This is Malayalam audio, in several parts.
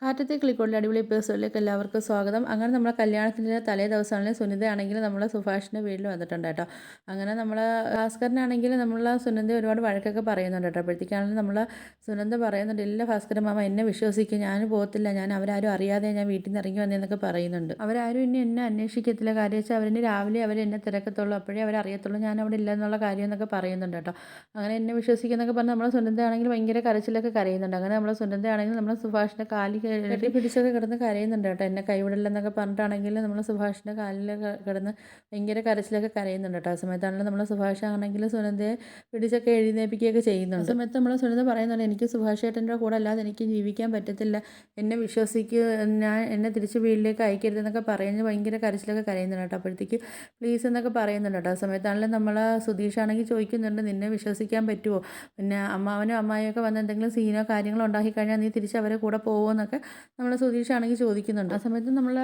കാറ്റത്തെ കിളിക്കൂടിലെ അടിപൊളി എപ്പിസോഡിലേക്ക് എല്ലാവർക്കും സ്വാഗതം. അങ്ങനെ നമ്മളെ കല്യാണത്തിൻ്റെ തലേ ദിവസമാണെങ്കിൽ സുനിതയാണെങ്കിൽ നമ്മളെ സുഭാഷിൻ്റെ വീട്ടിൽ വന്നിട്ടുണ്ട് കേട്ടോ. അങ്ങനെ നമ്മളെ ഭാസ്കരനാണെങ്കിൽ നമ്മളെ സുനന്ദ ഒരുപാട് വഴക്കൊക്കെ പറയുന്നുണ്ട് കേട്ടോ. അപ്പോഴത്തേക്കാണെങ്കിൽ നമ്മളെ സുനന്ദ പറയുന്നുണ്ട്, ഇല്ല ഭാസ്കരൻ മാമ എന്നെ വിശ്വസിക്കും, ഞാൻ പോകത്തില്ല, ഞാൻ അവരാരും അറിയാതെ ഞാൻ വീട്ടിൽ നിന്ന് ഇറങ്ങി വന്നതെന്നൊക്കെ പറയുന്നുണ്ട്. അവരാരും ഇനി എന്നെ അന്വേഷിക്കത്തില്ല, കാര്യം വെച്ചാൽ അവരിന് രാവിലെ അവർ എന്നെ തിരക്കത്തുള്ളൂ, അപ്പോഴേ അവരറിയത്തുള്ളൂ ഞാൻ അവിടെ ഇല്ല എന്നുള്ള കാര്യം എന്നൊക്കെ പറയുന്നുണ്ട് കേട്ടോ. അങ്ങനെ എന്നെ വിശ്വസിക്കുന്നൊക്കെ പറഞ്ഞ് നമ്മളെ സുനന്ദയാണെങ്കിൽ ഭയങ്കര കരച്ചിലൊക്കെ കരയുന്നുണ്ട്. അങ്ങനെ നമ്മളെ സുനന്ദയാണെങ്കിൽ നമ്മളെ സുഭാഷിൻ്റെ കാലിൽ കെട്ടി പിടിച്ചൊക്കെ കിടന്ന് കരയുന്നുണ്ട് കേട്ടോ. എന്നെ കൈവിടില്ലെന്നൊക്കെ പറഞ്ഞിട്ടാണെങ്കിൽ നമ്മൾ സുഭാഷിൻ്റെ കാലിൽ കിടന്ന് ഭയങ്കര കരച്ചിലൊക്കെ കരയുന്നുണ്ട് കേട്ടോ. ആ സമയത്താണെങ്കിൽ നമ്മൾ സുഭാഷ് ആണെങ്കിൽ സുനന്ദയെ പിടിച്ചൊക്കെ എഴുന്നേൽപ്പിക്കുകയൊക്കെ ചെയ്യുന്നുണ്ട്. ആ സമയത്ത് നമ്മൾ സുനന്ദ പറയുന്നുണ്ട്, എനിക്ക് സുഭാഷ് ഏട്ടൻ്റെ കൂടെ അല്ലാതെ എനിക്ക് ജീവിക്കാൻ പറ്റത്തില്ല, എന്നെ വിശ്വസിക്കുക, ഞാൻ എന്നെ തിരിച്ച് വീട്ടിലേക്ക് അയക്കരുതെന്നൊക്കെ പറഞ്ഞ് ഭയങ്കര കരച്ചിലൊക്കെ കരയുന്നുണ്ട് കേട്ടോ. അപ്പോഴത്തേക്ക് പ്ലീസ് എന്നൊക്കെ പറയുന്നുണ്ട് കേട്ടോ. ആ സമയത്താണെങ്കിൽ നമ്മൾ സുധീഷാണെങ്കിൽ ചോദിക്കുന്നുണ്ട്, നിന്നെ വിശ്വസിക്കാൻ പറ്റുമോ, പിന്നെ അമ്മാവനും അമ്മായിയൊക്കെ വന്ന് എന്തെങ്കിലും സീനോ കാര്യങ്ങളോ ഉണ്ടാക്കി കഴിഞ്ഞാൽ നീ തിരിച്ച് അവരെ കൂടെ പോകുമോ എന്നൊക്കെ നമ്മൾ സുധീഷാണെങ്കിൽ ചോദിക്കുന്നുണ്ട്. ആ സമയത്ത് നമ്മൾ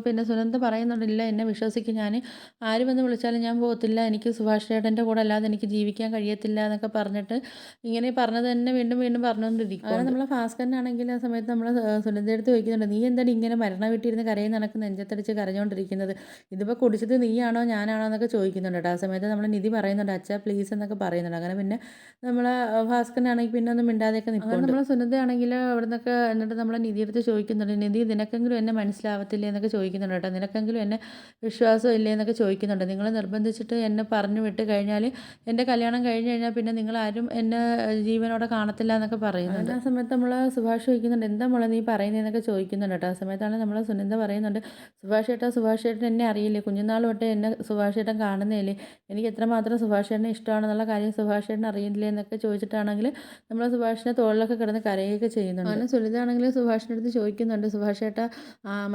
പിന്നെ സുനന്ദ പറയുന്നുണ്ടില്ല, എന്നെ വിശ്വസിക്കും, ഞാൻ ആര് വന്ന് വിളിച്ചാലും ഞാൻ പോകത്തില്ല, എനിക്ക് സുഭാഷ് ചേട്ടൻ്റെ കൂടെ അല്ലാതെ എനിക്ക് ജീവിക്കാൻ കഴിയത്തില്ല എന്നൊക്കെ പറഞ്ഞിട്ട് ഇങ്ങനെ പറഞ്ഞത് തന്നെ വീണ്ടും വീണ്ടും പറഞ്ഞുകൊണ്ടിരിക്കും. അങ്ങനെ നമ്മളെ ഭാസ്കരനാണെങ്കിൽ ആ സമയത്ത് നമ്മൾ സുനന്ദയുടെ അടുത്ത് ചോദിക്കുന്നുണ്ട്, നീ എന്താണ് ഇങ്ങനെ മരണ വീട്ടിലിരുന്ന് കരയും നടക്ക് നെഞ്ചത്തടിച്ച് കരഞ്ഞുകൊണ്ടിരിക്കുന്നത്, ഇതിപ്പോൾ കുടിച്ചത് നീയാണോ ഞാനാണോ എന്നൊക്കെ ചോദിക്കുന്നുണ്ട് കേട്ടോ. ആ സമയത്ത് നമ്മൾ നിധി പറയുന്നുണ്ട്, അച്ഛാ പ്ലീസ് എന്നൊക്കെ പറയുന്നുണ്ട്. അങ്ങനെ പിന്നെ നമ്മൾ ഭാസ്കരനാണെങ്കിൽ പിന്നെ ഒന്നും മിണ്ടാതെയൊക്കെ നിൽക്കും. നമ്മൾ സുനന്ദയാണെങ്കിൽ അവിടെ നിന്നൊക്കെ എന്നിട്ട് നമ്മളെ നിധിയെടുത്ത് ചോദിക്കുന്നുണ്ട്, നിധി നിനക്കെങ്കിലും എന്നെ മനസ്സിലാവത്തില്ലേ എന്നൊക്കെ ചോദിക്കുന്നുണ്ട് കേട്ടോ, നിനക്കെങ്കിലും എന്നെ വിശ്വാസം ഇല്ലേ എന്നൊക്കെ ചോദിക്കുന്നുണ്ട്. നിങ്ങൾ നിർബന്ധിച്ചിട്ട് എന്നെ പറഞ്ഞു വിട്ട് കഴിഞ്ഞാൽ എൻ്റെ കല്യാണം കഴിഞ്ഞ് കഴിഞ്ഞാൽ പിന്നെ നിങ്ങളാരും എന്നെ ജീവനോടെ കാണത്തില്ല എന്നൊക്കെ പറയുന്നുണ്ട്. ആ സമയത്ത് നമ്മൾ സുഭാഷ് ചോദിക്കുന്നുണ്ട്, എന്താ മോളെ നീ പറയുന്നതെന്നൊക്കെ ചോദിക്കുന്നുണ്ട് കേട്ടോ. ആ സമയത്താണ് നമ്മൾ സുനന്ദ പറയുന്നുണ്ട്, സുഭാഷ് ഏട്ടൻ എന്നെ അറിയില്ലേ, കുഞ്ഞുനാൾ തൊട്ടേ എന്നെ സുഭാഷ് ഏട്ടൻ കാണുന്നതല്ലേ, എനിക്ക് എത്രമാത്രം സുഭാഷ് ഏട്ടനെ ഇഷ്ടമാണെന്നുള്ള കാര്യം സുഭാഷ് ഏട്ടൻ അറിയില്ലേ എന്നൊക്കെ ചോദിച്ചിട്ടാണെങ്കിൽ നമ്മൾ സുഭാഷിനെ തോളിലൊക്കെ കിടന്ന് കരയുകയൊക്കെ ചെയ്യുന്നുണ്ട്. അങ്ങനെ സുനിതാണെങ്കിൽ സുഭാഷിൻ്റെ അടുത്ത് ചോദിക്കുന്നുണ്ട്, സുഭാഷ് ഏട്ടാ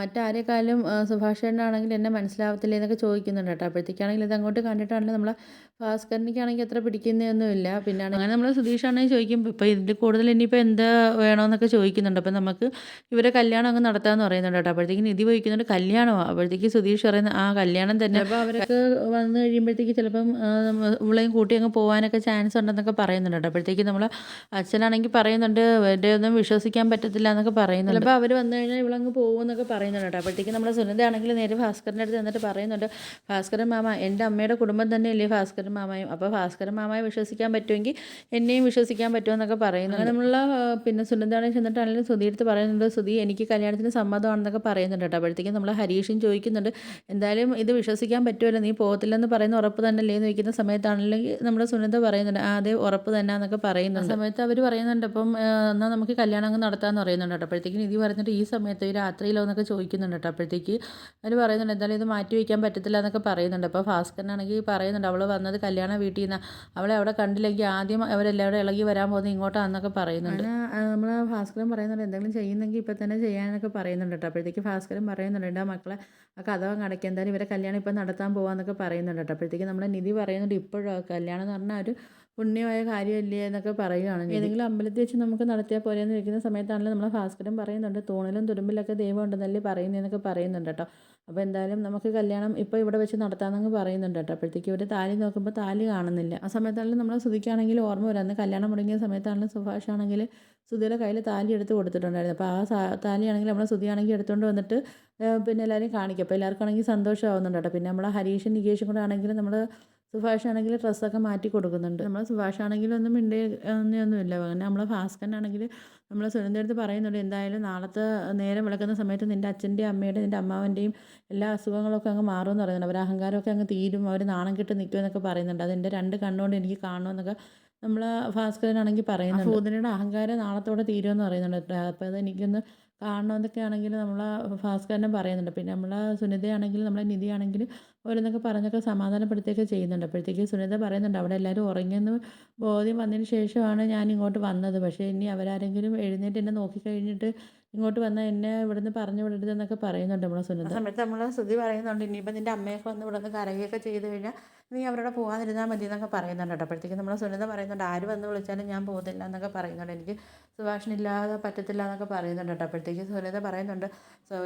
മറ്റാരേക്കാളും സുഭാഷ് ഏട്ടനാണെങ്കിൽ എന്നെ മനസ്സിലാവത്തില്ലേ എന്നൊക്കെ ചോദിക്കുന്നുണ്ട് കേട്ടോ. അപ്പോഴത്തേക്കാണെങ്കിൽ ഇത് അങ്ങോട്ട് കണ്ടിട്ടാണെങ്കിൽ നമ്മളെ ഭാസ്കരനിക്കാണെങ്കിൽ അത്ര പിടിക്കുന്നൊന്നുമില്ല. പിന്നെ അങ്ങനെ നമ്മൾ സുധീഷാണെങ്കിൽ ചോദിക്കും, ഇപ്പോൾ ഇതിൽ കൂടുതൽ ഇനിയിപ്പോൾ എന്താ വേണമെന്നൊക്കെ ചോദിക്കുന്നുണ്ട്. അപ്പം നമുക്ക് ഇവരെ കല്യാണം അങ്ങ് നടത്താമെന്ന് പറയുന്നുണ്ട് കേട്ടോ. അപ്പോഴത്തേക്ക് നിധി ചോദിക്കുന്നുണ്ട്, കല്യാണമോ, അപ്പോഴത്തേക്ക് സുധീഷ് പറയുന്നത് ആ കല്യാണം തന്നെ, അപ്പോൾ അവരൊക്കെ വന്നു കഴിയുമ്പോഴത്തേക്ക് ചിലപ്പം ഇവളെയും കൂട്ടി അങ്ങ് പോകാനൊക്കെ ചാൻസ് ഉണ്ടെന്നൊക്കെ പറയുന്നുണ്ട് കേട്ടോ. അപ്പോഴത്തേക്ക് നമ്മൾ അച്ഛനാണെങ്കിൽ പറയുന്നുണ്ട്, എൻ്റെ ഒന്നും വിശ്വസിക്കാൻ പറ്റത്തില്ല എന്നൊക്കെ പറയുന്നുണ്ട്. ചിലപ്പോൾ അവർ വന്നു കഴിഞ്ഞാൽ ഇവളങ്ങ് പോകുമെന്നൊക്കെ പറയുന്നുണ്ട് കേട്ടോ. അപ്പോഴത്തേക്ക് നമ്മുടെ സുനന്ദയാണെങ്കിൽ നേരെ ഭാസ്കരൻ്റെ അടുത്ത് എന്നിട്ട് പറയുന്നുണ്ട്, ഭാസ്കരൻ മാമ എൻ്റെ അമ്മയുടെ കുടുംബം തന്നെയല്ലേ ഭാസ്കരൻ മാമയും, അപ്പോൾ ഭാസ്കരൻ മാമയെ വിശ്വസിക്കാൻ പറ്റുമെങ്കിൽ എന്നെയും വിശ്വസിക്കാൻ പറ്റുമെന്നൊക്കെ പറയുന്നുണ്ട്. അങ്ങനെ നമ്മളുള്ള പിന്നെ സുനന്ദയാണെങ്കിൽ ചെന്നിട്ടാണെങ്കിലും സുധി എടുത്ത് പറയുന്നുണ്ട്, സുധി എനിക്ക് കല്യാണത്തിന് സമ്മതമാണെന്നൊക്കെ പറയുന്നുണ്ട് കേട്ടോ. അപ്പോഴത്തേക്കും നമ്മൾ ഹരീഷും ചോദിക്കുന്നുണ്ട്, എന്തായാലും ഇത് വിശ്വസിക്കാൻ പറ്റുമല്ലോ, നീ പോകത്തില്ലെന്ന് പറയുന്ന ഉറപ്പ് തന്നെയല്ലേ എന്ന് ചോദിക്കുന്ന സമയത്താണെങ്കിൽ നമ്മുടെ സുനന്ദ പറയുന്നുണ്ട്, ആ അതെ ഉറപ്പ് തന്നെ എന്നൊക്കെ പറയുന്നുണ്ട്. ആ സമയത്ത് അവർ പറയുന്നുണ്ട്, അപ്പം എന്നാൽ നമുക്ക് കല്യാണം അങ്ങ് നടത്താമെന്ന് പറയുന്നുണ്ട് കേട്ടോ. അപ്പോഴത്തേക്കും നിധി പറഞ്ഞിട്ട് ഈ സമയത്ത് ഈ രാത്രിയിലോ എന്നൊക്കെ ചോദിക്കുന്നുണ്ട് കേട്ടോ. അപ്പോഴത്തേക്ക് അവർ പറയുന്നുണ്ട്, എന്തായാലും ഇത് മാറ്റി വയ്ക്കാൻ പറ്റത്തില്ല എന്നൊക്കെ പറയുന്നുണ്ട്. അപ്പോൾ ഭാസ്കരനാണെങ്കിൽ പറയുന്നുണ്ട്, അവൾ വന്നത് കല്യാണ വീട്ടിൽ നിന്ന്, അവളെ അവിടെ കണ്ടില്ലെങ്കിൽ ആദ്യം അവരെല്ലാവരും ഇളകി വരാൻ പോകുന്നത് ഇങ്ങോട്ടാണെന്നൊക്കെ പറയുന്നുണ്ട്. നമ്മൾ ഭാസ്കരൻ പറയുന്നുണ്ട്, എന്തെങ്കിലും ചെയ്യുന്നെങ്കിൽ ഇപ്പം തന്നെ ചെയ്യാനൊക്കെ പറയുന്നുണ്ട് കേട്ടോ. അപ്പോഴത്തേക്ക് ഭാസ്കരൻ പറയുന്നുണ്ട്, എൻ്റെ മക്കളെ ആ കഥ അടയ്ക്കുക, എന്തായാലും ഇവരെ കല്യാണം ഇപ്പം നടത്താൻ പോകാമെന്നൊക്കെ പറയുന്നുണ്ട് കേട്ടോ. അപ്പോഴത്തേക്ക് നമ്മുടെ നിധി പറയുന്നുണ്ട്, ഇപ്പോഴോ കല്യാണം എന്ന് പറഞ്ഞാൽ ഒരു പുണ്യമായ കാര്യമല്ലേ എന്നൊക്കെ പറയുകയാണ്. ഏതെങ്കിലും അമ്പലത്തിൽ വെച്ച് നമുക്ക് നടത്തിയാൽ പോരെയെന്ന് ചോദിക്കുന്ന സമയത്താണല്ലോ നമ്മളെ ഭാസ്കരൻ പറയുന്നുണ്ട്, തൂണിലും തുരുമ്പിലൊക്കെ ദൈവം ഉണ്ടെന്നല്ലേ പറയുന്നതെന്നൊക്കെ പറയുന്നുണ്ട് കേട്ടോ. അപ്പോൾ എന്തായാലും നമുക്ക് കല്യാണം ഇപ്പോൾ ഇവിടെ വെച്ച് നടത്താമെന്നങ്ങ് പറയുന്നുണ്ട് കേട്ടോ. അപ്പോഴത്തേക്ക് ഇവർ താലി നോക്കുമ്പോൾ താലി കാണുന്നില്ല. ആ സമയത്താണെങ്കിലും നമ്മളെ സുധിക്കാണെങ്കിൽ ഓർമ്മ വരാം, അന്ന് കല്യാണം മുടങ്ങിയ സമയത്താണെങ്കിലും സുഭാഷാണെങ്കിൽ സുധിയുടെ കയ്യിൽ താലി എടുത്ത് കൊടുത്തിട്ടുണ്ടായിരുന്നു. അപ്പോൾ ആ താലിയാണെങ്കിൽ നമ്മളെ സുധിയാണെങ്കിൽ എടുത്തുകൊണ്ട് വന്നിട്ട് പിന്നെ എല്ലാവരും കാണിക്കും. അപ്പോൾ എല്ലാവർക്കും ആണെങ്കിൽ സന്തോഷമാവുന്നുണ്ട് കേട്ടോ. പിന്നെ നമ്മളെ ഹരീഷും നികേഷും കൂടെ ആണെങ്കിൽ നമ്മൾ സുഭാഷാണെങ്കിൽ ഡ്രസ്സൊക്കെ മാറ്റി കൊടുക്കുന്നുണ്ട്. നമ്മൾ സുഭാഷാണെങ്കിലും ഒന്നും ഒന്നുമില്ല. അങ്ങനെ നമ്മളെ ഭാസ്കരനാണെങ്കിൽ നമ്മൾ സുനന്ദയുടെ അടുത്ത് പറയുന്നുണ്ട്, എന്തായാലും നാളത്തെ നേരം വിളക്കുന്ന സമയത്ത് നിൻ്റെ അച്ഛൻ്റെയും അമ്മയുടെയും നിൻ്റെ അമ്മാവൻ്റെയും എല്ലാ അസുഖങ്ങളൊക്കെ അങ്ങ് മാറുമെന്ന് പറയുന്നുണ്ട്. അവരുടെ അഹങ്കാരമൊക്കെ അങ്ങ് തീരും, അവർ നാണം കെട്ട് നിൽക്കുമെന്നൊക്കെ പറയുന്നുണ്ട്. അതെൻ്റെ രണ്ട് കണ്ണുകൊണ്ട് എനിക്ക് കാണണമെന്നൊക്കെ നമ്മൾ ഭാസ്കരനാണെങ്കിൽ പറയുന്നുണ്ട്. ഭൂതനയുടെ അഹങ്കാരം നാളത്തോടെ തീരുമെന്ന് പറയുന്നുണ്ട്. അപ്പോൾ അതെനിക്കൊന്ന് കാണണമെന്നൊക്കെ ആണെങ്കിൽ നമ്മൾ ഭാസ്കരനും പറയുന്നുണ്ട്. പിന്നെ നമ്മൾ സുനിതയാണെങ്കിൽ നമ്മളെ നിധിയാണെങ്കിൽ ഓരോന്നൊക്കെ പറഞ്ഞൊക്കെ സമാധാനപ്പെടുത്തുകയൊക്കെ ചെയ്യുന്നുണ്ട്. അപ്പോഴത്തേക്ക് സുനിത പറയുന്നുണ്ട്, അവിടെ എല്ലാവരും ഉറങ്ങിയെന്ന് ബോധ്യം വന്നതിന് ശേഷമാണ് ഞാൻ ഇങ്ങോട്ട് വന്നത്, പക്ഷേ ഇനി അവരാരെങ്കിലും എഴുന്നേറ്റ് എന്നെ നോക്കിക്കഴിഞ്ഞിട്ട് ഇങ്ങോട്ട് വന്നാൽ എന്നെ ഇവിടുന്ന് പറഞ്ഞു വിടരുതെന്നൊക്കെ പറയുന്നുണ്ട് നമ്മളെ സുനിത. ആ സമയത്ത് നമ്മൾ ശ്രുതി പറയുന്നുണ്ട്, ഇനിയിപ്പോൾ നിൻ്റെ അമ്മയൊക്കെ വന്ന് ഇവിടെ നിന്ന് കരയുകയൊക്കെ ചെയ്ത് കഴിഞ്ഞാൽ നീ അവരോട് പോകാതിരുന്നാൽ മതി എന്നൊക്കെ പറയുന്നുണ്ട് കേട്ടോ. അപ്പോഴത്തേക്കും നമ്മൾ സുനിത പറയുന്നുണ്ട്, ആര് വന്ന് വിളിച്ചാലും ഞാൻ പോകുന്നില്ല എന്നൊക്കെ പറയുന്നുണ്ട്, എനിക്ക് സുഭാഷിനില്ലാതെ പറ്റത്തില്ല എന്നൊക്കെ പറയുന്നുണ്ട് കേട്ടോ. അപ്പോഴത്തേക്ക് സുനിത പറയുന്നുണ്ട്,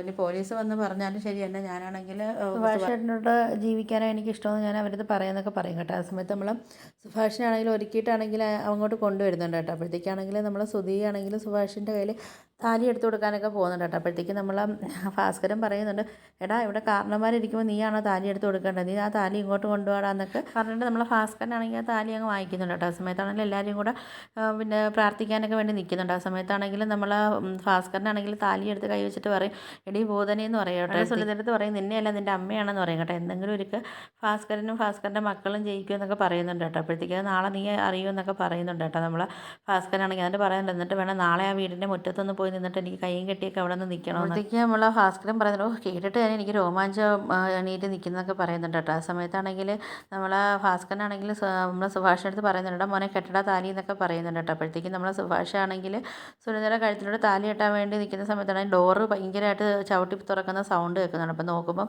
ഇനി പോലീസ് വന്ന് പറഞ്ഞാലും ശരി തന്നെ, ഞാനാണെങ്കിൽ സുഭാഷേട്ടനോട് ജീവിക്കാനാണ് എനിക്ക് ഇഷ്ടമെന്ന് ഞാൻ അവരത് പറയാമെന്നൊക്കെ പറയും കേട്ടോ. ആ സമയത്ത് നമ്മൾ സുഭാഷിനാണെങ്കിൽ ഒരുക്കിയിട്ടാണെങ്കിൽ അങ്ങോട്ട് കൊണ്ടുവരുന്നുണ്ട് കേട്ടോ. അപ്പോഴത്തേക്കാണെങ്കിൽ നമ്മൾ സുധിയാണെങ്കിൽ സുഭാഷിൻ്റെ കയ്യിൽ താലി എടുത്ത് കൊടുക്കാനൊക്കെ പോകുന്നുണ്ട് കേട്ടോ. അപ്പോഴത്തേക്കും നമ്മൾ ഭാസ്കരൻ പറയുന്നുണ്ട്, എടാ ഇവിടെ കാരണന്മാരിരിക്കുമ്പോൾ നീയാണോ താലി എടുത്ത് കൊടുക്കേണ്ടത്, നീ ആ താലി ഇങ്ങോട്ട് കൊണ്ടുപോകാമെന്നൊക്കെ പറഞ്ഞിട്ട് നമ്മളെ ഭാസ്കരനാണെങ്കിൽ ആ താലി അങ്ങ് വാങ്ങിക്കുന്നുണ്ട് കേട്ടോ. ആ സമയത്താണെങ്കിൽ എല്ലാവരും കൂടെ പിന്നെ പ്രാർത്ഥിക്കാനൊക്കെ വേണ്ടി നിൽക്കുന്നുണ്ട്. ആ സമയത്താണെങ്കിലും നമ്മൾ ഭാസ്കരനാണെങ്കിൽ താലി എടുത്ത് കൈ വെച്ചിട്ട് പറയും, എടീ ഭൂതനെ എന്ന് പറയും കേട്ടോ. സുനിതടുത്ത് പറയും, നിന്നെയല്ല നിൻ്റെ അമ്മയാണെന്ന് പറയും കേട്ടോ. എന്തെങ്കിലും ഒരിക്കൽ ഭാസ്കരനും ഭാസ്കരൻ്റെ മക്കളും ജയിക്കും എന്നൊക്കെ പറയുന്നുണ്ട് കേട്ടോ. അപ്പോഴത്തേക്കും നാളെ നീ അറിയുമെന്നൊക്കെ പറയുന്നുണ്ട് കേട്ടോ. നമ്മൾ ഭാസ്കരനാണെങ്കിൽ എന്നിട്ട് പറയുന്നുണ്ട്, എന്നിട്ട് വേണം നാളെ ആ വീടിൻ്റെ മുറ്റത്തൊന്ന് പോയി നിന്നിട്ട് എനിക്ക് കൈയും കെട്ടിയൊക്കെ അവിടെ നിന്ന് നിൽക്കണം. അപ്പോഴത്തേക്ക് നമ്മൾ ഭാസ്കരൻ പറയുന്നുണ്ട്, കേട്ടിട്ട് തന്നെ എനിക്ക് രോമാഞ്ചം എണീറ്റ് നിൽക്കുന്നതൊക്കെ പറയുന്നുണ്ട് കേട്ടോ. ആ സമയത്താണെങ്കിൽ നമ്മൾ ഭാസ്കരനാണെങ്കിൽ നമ്മളെ സുഭാഷിനടുത്ത് പറയുന്നുണ്ട്, മോനെ കെട്ടടാ താലി എന്നൊക്കെ പറയുന്നുണ്ട് കേട്ടോ. അപ്പോഴത്തേക്കും നമ്മളെ സുഭാഷാണെങ്കിൽ സുനിതയുടെ കഴുത്തിലൂടെ താലി കെട്ടാൻ വേണ്ടി നിൽക്കുന്ന സമയത്താണ് ഡോറ് ഭയങ്കരമായിട്ട് ചവിട്ടി തുറക്കുന്ന സൗണ്ട് കേൾക്കുന്നുണ്ട്. അപ്പോൾ നോക്കുമ്പോൾ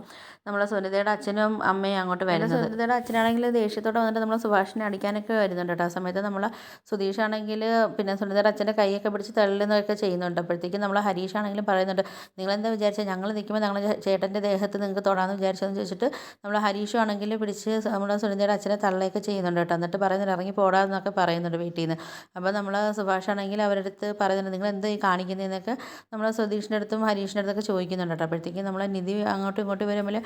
നമ്മളെ സുനിതയുടെ അച്ഛനും അമ്മയും അങ്ങോട്ട് വരുന്നത്. സുനിതയുടെ അച്ഛനാണെങ്കിൽ ദേഷ്യത്തോടെ വന്നിട്ട് നമ്മളെ സുഭാഷിനെ അടിക്കാനൊക്കെ വരുന്നുണ്ട് കേട്ടോ. ആ സമയത്ത് നമ്മൾ സുധീഷാണെങ്കിൽ പിന്നെ സുനിതയുടെ അച്ഛൻ്റെ കൈയൊക്കെ പിടിച്ച് തള്ളുന്നതൊക്കെ ചെയ്യുന്നുണ്ട്. അപ്പോഴത്തേക്കും നമ്മൾ ഹരീഷാണെങ്കിലും പറയുന്നുണ്ട്, നിങ്ങളെന്താ വിചാരിച്ചാൽ ഞങ്ങൾ നിൽക്കുമ്പോൾ ഞങ്ങൾ ചേട്ടൻ്റെ ദേഹത്ത് നിങ്ങൾക്ക് തൊടാമെന്ന് വിചാരിച്ചതെന്ന് ചോദിച്ചിട്ട് നമ്മൾ ഹരീഷും ആണെങ്കിൽ പിടിച്ച് നമ്മുടെ സുനിതയുടെ അച്ഛനെ തള്ളയൊക്കെ ചെയ്യുന്നുണ്ട് കേട്ടോ. എന്നിട്ട് പറയുന്നുണ്ട്, ഇറങ്ങി പോടാന്നൊക്കെ പറയുന്നുണ്ട് വീട്ടിൽ നിന്ന്. അപ്പോൾ നമ്മൾ സുഭാഷാണെങ്കിൽ അവരുടെ അടുത്ത് പറയുന്നുണ്ട്, നിങ്ങൾ എന്താ ഈ കാണിക്കുന്നതെന്നൊക്കെ നമ്മൾ സുധീഷിൻ്റെ അടുത്തും ഹരീഷിൻ്റെ അടുത്തൊക്കെ ചോദിക്കുന്നുണ്ട് കേട്ടോ. അപ്പോഴത്തേക്കും നമ്മൾ നിധി അങ്ങോട്ടും ഇങ്ങോട്ടും വരുമ്പോൾ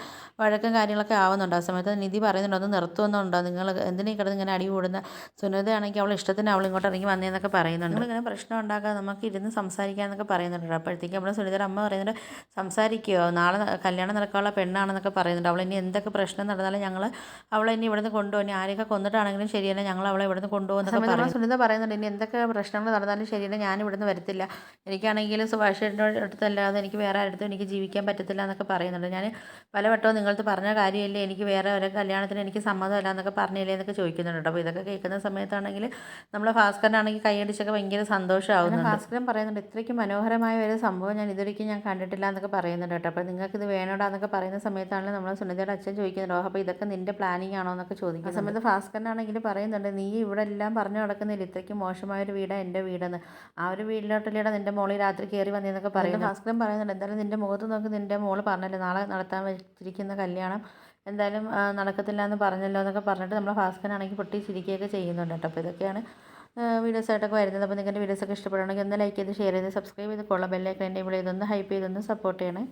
വഴക്കും കാര്യങ്ങളൊക്കെ ആവുന്നുണ്ട്. ആ സമയത്ത് നിധി പറയുന്നുണ്ട്, ഒന്ന് നിർത്തുമെന്നുണ്ടോ, നിങ്ങൾ എന്തിനീ കിടന്ന് ഇങ്ങനെ അടി കൂടുന്ന, സുനിതയാണെങ്കിൽ അവൾ ഇഷ്ടത്തിന് അവൾ ഇങ്ങോട്ട് ഇറങ്ങി വന്നതെന്നൊക്കെ പറയുന്നുണ്ട്. നിങ്ങളിങ്ങനെ പ്രശ്നം ഉണ്ടാക്കാതെ നമുക്ക് ഇരുന്ന് സംസാരിക്കാമെന്നൊക്കെ പറയുന്നുണ്ട്. അപ്പോഴത്തേക്കും നമ്മുടെ സുനിതയുടെ അമ്മ പറയുന്നുണ്ട്, സംസാരിക്കുമോ, നാളെ കല്യാണം നടക്കാനുള്ള പെണ്ണാണെന്നൊക്കെ പറയുന്നുണ്ട്. അവൾ ഇനി എന്തൊക്കെ പ്രശ്നം നടന്നാലും ഞങ്ങൾ അവളെ ഇനി ഇവിടുന്ന് കൊണ്ടുപോകും, ആരെയൊക്കെ കൊന്നിട്ടാണെങ്കിലും ശരിയല്ല, ഞങ്ങൾ അവളെ ഇവിടുന്ന് കൊണ്ടുപോകുന്നൊക്കെ പറയുന്നത്. സുനിത പറയുന്നുണ്ട്, ഇനി എന്തൊക്കെ പ്രശ്നങ്ങൾ നടന്നാലും ശരിയല്ല, ഞാൻ ഇവിടുന്ന് വരത്തില്ല, എനിക്കാണെങ്കിൽ സുഭാഷിൻ്റെ അടുത്തല്ലാതെ എനിക്ക് വേറെ അടുത്തും എനിക്ക് ജീവിക്കാൻ പറ്റത്തില്ല എന്നൊക്കെ പറയുന്നുണ്ട്. ഞാൻ പലവട്ടവും നിങ്ങൾക്ക് പറഞ്ഞ കാര്യമല്ലേ, എനിക്ക് വേറെ ഒരു കല്യാണത്തിന് എനിക്ക് സമ്മതമല്ല എന്നൊക്കെ പറഞ്ഞില്ലേ എന്നൊക്കെ ചോദിക്കുന്നുണ്ട്. അപ്പോൾ ഇതൊക്കെ കേൾക്കുന്ന സമയത്താണെങ്കിൽ നമ്മളെ ഭാസ്കരനാണെങ്കിൽ കൈയടിച്ചൊക്കെ ഭയങ്കര സന്തോഷമാവുന്നുണ്ട്. ഭാസ്കരൻ പറയുന്നുണ്ട്, ഇത്രയ്ക്ക് മനോഹരമായ ഒരു സംഭവം ഞാൻ ഇതൊരിക്കലും ഞാൻ കണ്ടിട്ടില്ല എന്നൊക്കെ പറയുന്നുണ്ട് കേട്ടോ. അപ്പോൾ നിങ്ങൾക്കിത് വേണോടാ എന്നൊക്കെ പറയുന്ന സമയത്താണെങ്കിൽ നമ്മൾ സുനിതയുടെ അച്ഛൻ ചോദിക്കുന്നുണ്ടോ, അപ്പോൾ ഇതൊക്കെ നിൻ്റെ പ്ലാനിങ് ആണോ എന്നൊക്കെ ചോദിക്കും. ആ സമയത്ത് ഭാസ്കരനാണെങ്കിൽ പറയുന്നുണ്ട്, നീ ഇവിടെ എല്ലാം പറഞ്ഞു നടക്കുന്നില്ല, ഇത്രയ്ക്ക് മോശമായൊരു വീടാണ് എൻ്റെ വീടെന്ന്, ആ ഒരു വീട്ടിലോട്ടിലൂടെ നിൻ്റെ മോളിൽ രാത്രി കയറി വന്നതെന്നൊക്കെ പറയുന്നത്. ഭാസ്കരൻ പറയുന്നുണ്ട്, എന്തായാലും നിൻ്റെ മുഖത്ത് നോക്കി നിൻ്റെ മോള് പറഞ്ഞല്ലോ നാളെ നടത്താൻ വെച്ചിരിക്കുന്ന കല്യാണം എന്തായാലും നടക്കത്തില്ല എന്ന് പറഞ്ഞല്ലോ എന്നൊക്കെ പറഞ്ഞിട്ട് നമ്മൾ ഭാസ്കരനാണെങ്കിൽ പൊട്ടി ചിരിക്കുകയൊക്കെ ചെയ്യുന്നുണ്ട് കേട്ടോ. അപ്പോൾ ഇതൊക്കെയാണ് വീഡിയോസായിട്ടൊക്കെ വരുന്നത്. അപ്പോൾ നിങ്ങൾക്ക് എൻ്റെ വീഡിയോസൊക്കെ ഇഷ്ടപ്പെടുകയാണെങ്കിൽ ഒന്ന് ലൈക്ക് ചെയ്ത് ഷെയർ ചെയ്ത് സബ്സ്ക്രൈബ് ചെയ്ത് കൊള്ളാം, ബെല്ലൈക്കൺ എനേബിൾ ചെയ്തൊന്ന് ഹൈപ്പ് ചെയ്തൊന്ന് സപ്പോർട്ട് ചെയ്യണേ.